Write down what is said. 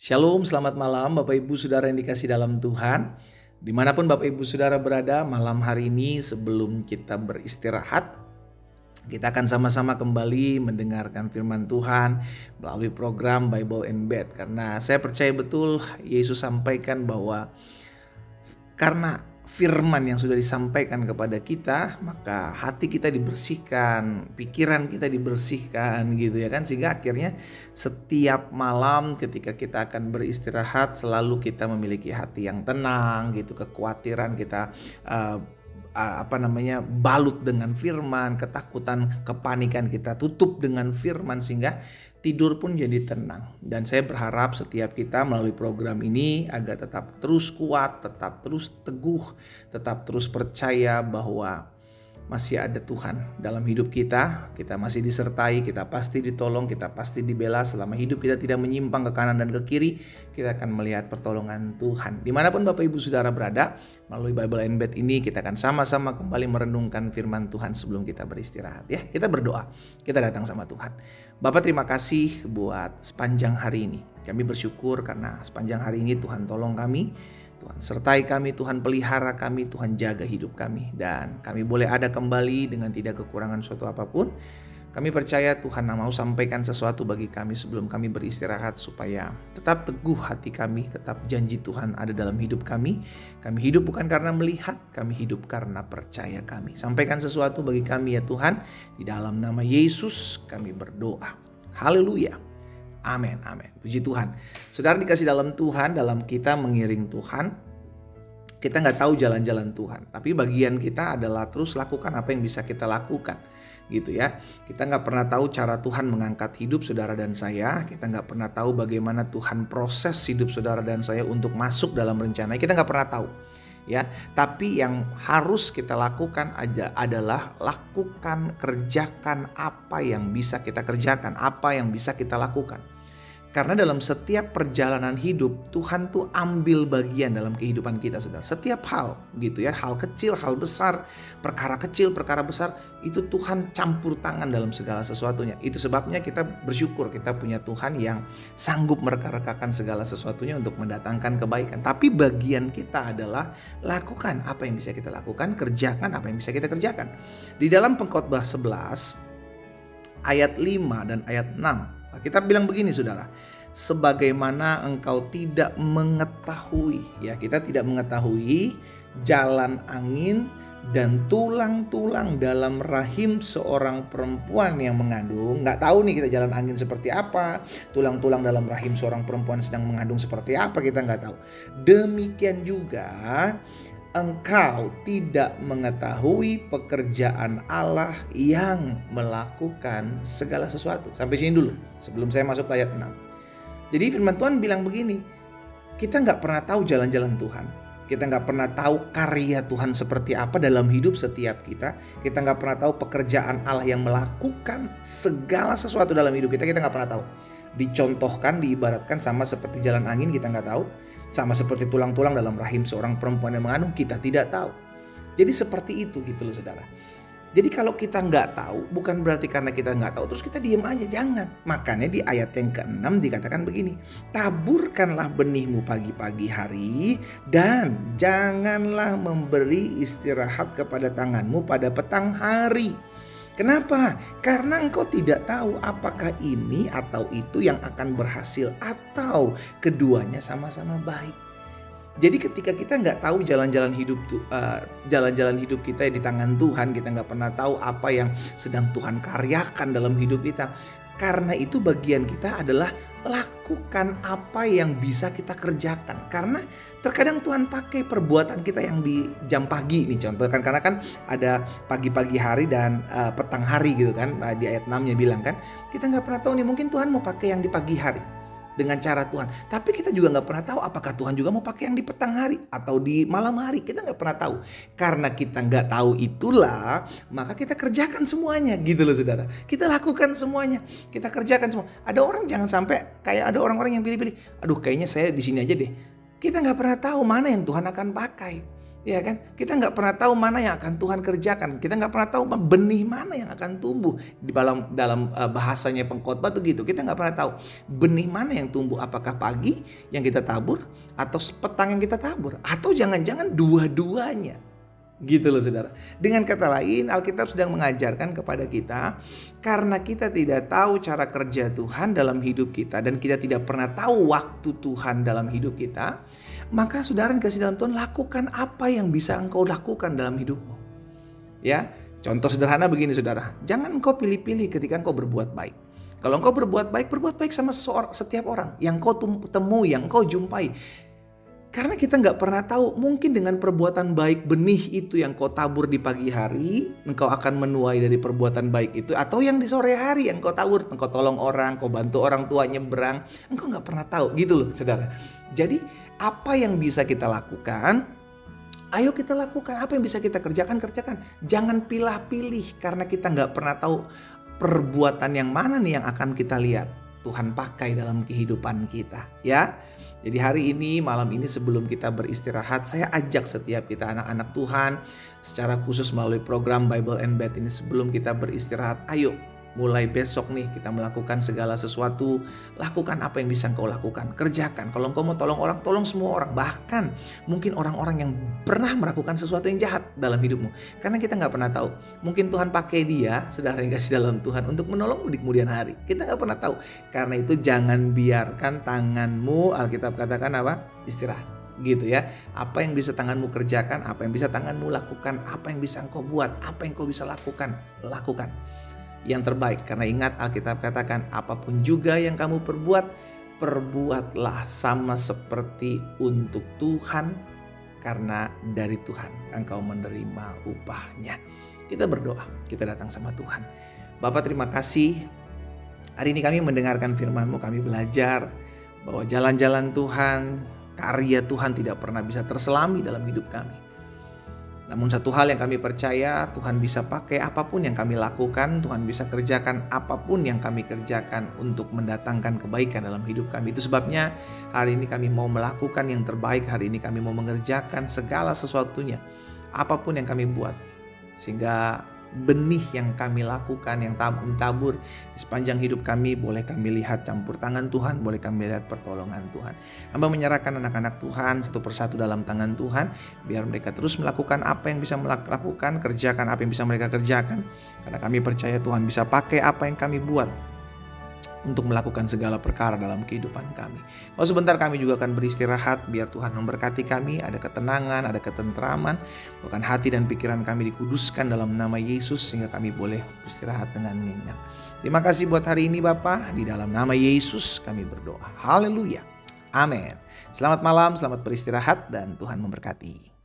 Shalom, selamat malam Bapak Ibu Saudara yang dikasih dalam Tuhan. Dimanapun Bapak Ibu Saudara berada, malam hari ini sebelum kita beristirahat, kita akan sama-sama kembali mendengarkan firman Tuhan melalui program Bible and Bed. Karena saya percaya betul Yesus sampaikan bahwa karena firman yang sudah disampaikan kepada kita, maka hati kita dibersihkan, pikiran kita dibersihkan gitu ya kan. Sehingga akhirnya setiap malam ketika kita akan beristirahat selalu kita memiliki hati yang tenang gitu. Kekhawatiran kita balut dengan firman, ketakutan, kepanikan kita tutup dengan firman sehingga tidur pun jadi tenang. Dan saya berharap setiap kita melalui program ini agar tetap terus kuat, tetap terus teguh, tetap terus percaya bahwa masih ada Tuhan dalam hidup kita. Kita masih disertai, kita pasti ditolong, kita pasti dibela. Selama hidup kita tidak menyimpang ke kanan dan ke kiri, kita akan melihat pertolongan Tuhan. Dimanapun Bapak Ibu Saudara berada, melalui Bible and Bed ini kita akan sama-sama kembali merenungkan firman Tuhan sebelum kita beristirahat ya. Kita berdoa, kita datang sama Tuhan. Bapak, terima kasih buat sepanjang hari ini. Kami bersyukur karena sepanjang hari ini Tuhan tolong kami, Tuhan sertai kami, Tuhan pelihara kami, Tuhan jaga hidup kami. Dan kami boleh ada kembali dengan tidak kekurangan suatu apapun. Kami percaya Tuhan mau sampaikan sesuatu bagi kami sebelum kami beristirahat supaya tetap teguh hati kami, tetap janji Tuhan ada dalam hidup kami. Kami hidup bukan karena melihat, kami hidup karena percaya kami. Sampaikan sesuatu bagi kami ya Tuhan. Di dalam nama Yesus kami berdoa. Haleluya. Amin, amin. Puji Tuhan. Saudara dikasih dalam Tuhan, dalam kita mengiring Tuhan, kita gak tahu jalan-jalan Tuhan. Tapi bagian kita adalah terus lakukan apa yang bisa kita lakukan. Gitu ya. Kita gak pernah tahu cara Tuhan mengangkat hidup saudara dan saya. Kita gak pernah tahu bagaimana Tuhan proses hidup saudara dan saya untuk masuk dalam rencana. Kita gak pernah tahu. Ya, tapi yang harus kita lakukan aja adalah lakukan, kerjakan apa yang bisa kita kerjakan, apa yang bisa kita lakukan. Karena dalam setiap perjalanan hidup Tuhan tuh ambil bagian dalam kehidupan kita saudara. Setiap hal gitu ya, hal kecil, hal besar, perkara kecil, perkara besar, itu Tuhan campur tangan dalam segala sesuatunya. Itu sebabnya kita bersyukur kita punya Tuhan yang sanggup mereka-rekakan segala sesuatunya untuk mendatangkan kebaikan. Tapi bagian kita adalah lakukan apa yang bisa kita lakukan, kerjakan apa yang bisa kita kerjakan. Di dalam Pengkhotbah 11 ayat 5 dan ayat 6 kita bilang begini saudara, sebagaimana engkau tidak mengetahui, ya kita tidak mengetahui jalan angin dan tulang-tulang dalam rahim seorang perempuan yang mengandung. Nggak tahu nih kita jalan angin seperti apa, tulang-tulang dalam rahim seorang perempuan sedang mengandung seperti apa, kita nggak tahu. Demikian juga engkau tidak mengetahui pekerjaan Allah yang melakukan segala sesuatu. Sampai sini dulu sebelum saya masuk ke ayat 6. Jadi firman Tuhan bilang begini, kita gak pernah tahu jalan-jalan Tuhan. Kita gak pernah tahu karya Tuhan seperti apa dalam hidup setiap kita. Kita gak pernah tahu pekerjaan Allah yang melakukan segala sesuatu dalam hidup kita. Kita gak pernah tahu. Dicontohkan, diibaratkan sama seperti jalan angin, kita gak tahu. Sama seperti tulang-tulang dalam rahim seorang perempuan yang mengandung, kita tidak tahu. Jadi seperti itu gitu loh saudara. Jadi kalau kita nggak tahu, bukan berarti karena kita nggak tahu terus kita diem aja, jangan. Makanya di ayat yang ke-6 dikatakan begini, taburkanlah benihmu pagi-pagi hari dan janganlah memberi istirahat kepada tanganmu pada petang hari. Kenapa? Karena engkau tidak tahu apakah ini atau itu yang akan berhasil atau keduanya sama-sama baik. Jadi ketika kita nggak tahu jalan-jalan hidup kita di tangan Tuhan, kita nggak pernah tahu apa yang sedang Tuhan karyakan dalam hidup kita. Karena itu bagian kita adalah lakukan apa yang bisa kita kerjakan. Karena terkadang Tuhan pakai perbuatan kita yang di jam pagi nih contoh kan. Karena kan ada pagi-pagi hari dan petang hari gitu kan. Di ayat 6-nya bilang kan. Kita gak pernah tahu nih, mungkin Tuhan mau pakai yang di pagi hari dengan cara Tuhan. Tapi kita juga gak pernah tahu apakah Tuhan juga mau pakai yang di petang hari atau di malam hari. Kita gak pernah tahu. Karena kita gak tahu itulah, maka kita kerjakan semuanya gitu loh saudara. Kita lakukan semuanya. Kita kerjakan semua. Ada orang jangan sampai kayak ada orang-orang yang pilih-pilih. Aduh kayaknya saya di sini aja deh. Kita gak pernah tahu mana yang Tuhan akan pakai. Ya kan? Kita nggak pernah tahu mana yang akan Tuhan kerjakan. Kita nggak pernah tahu benih mana yang akan tumbuh. Di dalam bahasanya pengkhotbah tuh gitu. Kita nggak pernah tahu benih mana yang tumbuh. Apakah pagi yang kita tabur atau petang yang kita tabur, atau jangan-jangan dua-duanya. Gitu loh saudara. Dengan kata lain, Alkitab sedang mengajarkan kepada kita, karena kita tidak tahu cara kerja Tuhan dalam hidup kita, dan kita tidak pernah tahu waktu Tuhan dalam hidup kita, maka saudara yang kasih dalam Tuhan, lakukan apa yang bisa engkau lakukan dalam hidupmu. Ya, contoh sederhana begini saudara, jangan engkau pilih-pilih ketika engkau berbuat baik. Kalau engkau berbuat baik sama setiap orang yang kau temui, yang kau jumpai. Karena kita nggak pernah tahu, mungkin dengan perbuatan baik benih itu yang kau tabur di pagi hari, engkau akan menuai dari perbuatan baik itu. Atau yang di sore hari yang kau tabur, engkau tolong orang, kau bantu orang tua nyebrang, engkau nggak pernah tahu gitu loh saudara. Jadi apa yang bisa kita lakukan, ayo kita lakukan. Apa yang bisa kita kerjakan. Jangan pilih-pilih, karena kita nggak pernah tahu perbuatan yang mana nih yang akan kita lihat Tuhan pakai dalam kehidupan kita, ya. Jadi hari ini, malam ini sebelum kita beristirahat, saya ajak setiap kita anak-anak Tuhan secara khusus melalui program Bible and Bed ini, sebelum kita beristirahat, ayo mulai besok nih kita melakukan segala sesuatu. Lakukan apa yang bisa engkau lakukan, kerjakan. Kalau engkau mau tolong orang, tolong semua orang. Bahkan mungkin orang-orang yang pernah melakukan sesuatu yang jahat dalam hidupmu. Karena kita gak pernah tahu, mungkin Tuhan pakai dia, saudara yang kasih dalam Tuhan, untuk menolongmu di kemudian hari. Kita gak pernah tahu. Karena itu jangan biarkan tanganmu, Alkitab katakan apa? Istirahat. Gitu ya. Apa yang bisa tanganmu kerjakan, apa yang bisa tanganmu lakukan, apa yang bisa engkau buat, apa yang kau bisa lakukan yang terbaik. Karena ingat, Alkitab katakan, apapun juga yang kamu perbuatlah sama seperti untuk Tuhan, karena dari Tuhan engkau menerima upahnya. Kita berdoa, kita datang sama Tuhan. Bapa, terima kasih. Hari ini kami mendengarkan firman-Mu, kami belajar bahwa jalan-jalan Tuhan, karya Tuhan tidak pernah bisa terselami dalam hidup kami. Namun satu hal yang kami percaya, Tuhan bisa pakai apapun yang kami lakukan, Tuhan bisa kerjakan apapun yang kami kerjakan untuk mendatangkan kebaikan dalam hidup kami. Itu sebabnya hari ini kami mau melakukan yang terbaik, hari ini kami mau mengerjakan segala sesuatunya, apapun yang kami buat. Sehingga benih yang kami lakukan, yang tabur di sepanjang hidup kami, boleh kami lihat campur tangan Tuhan, boleh kami lihat pertolongan Tuhan. Hamba menyerahkan anak-anak Tuhan satu persatu dalam tangan Tuhan, biar mereka terus melakukan apa yang bisa melakukan, kerjakan apa yang bisa mereka kerjakan, karena kami percaya Tuhan bisa pakai apa yang kami buat untuk melakukan segala perkara dalam kehidupan kami. Kalau sebentar kami juga akan beristirahat, biar Tuhan memberkati kami, ada ketenangan, ada ketentraman, bahkan hati dan pikiran kami dikuduskan dalam nama Yesus, sehingga kami boleh beristirahat dengan nyenyak. Terima kasih buat hari ini Bapa, di dalam nama Yesus kami berdoa. Haleluya. Amin. Selamat malam, selamat beristirahat, dan Tuhan memberkati.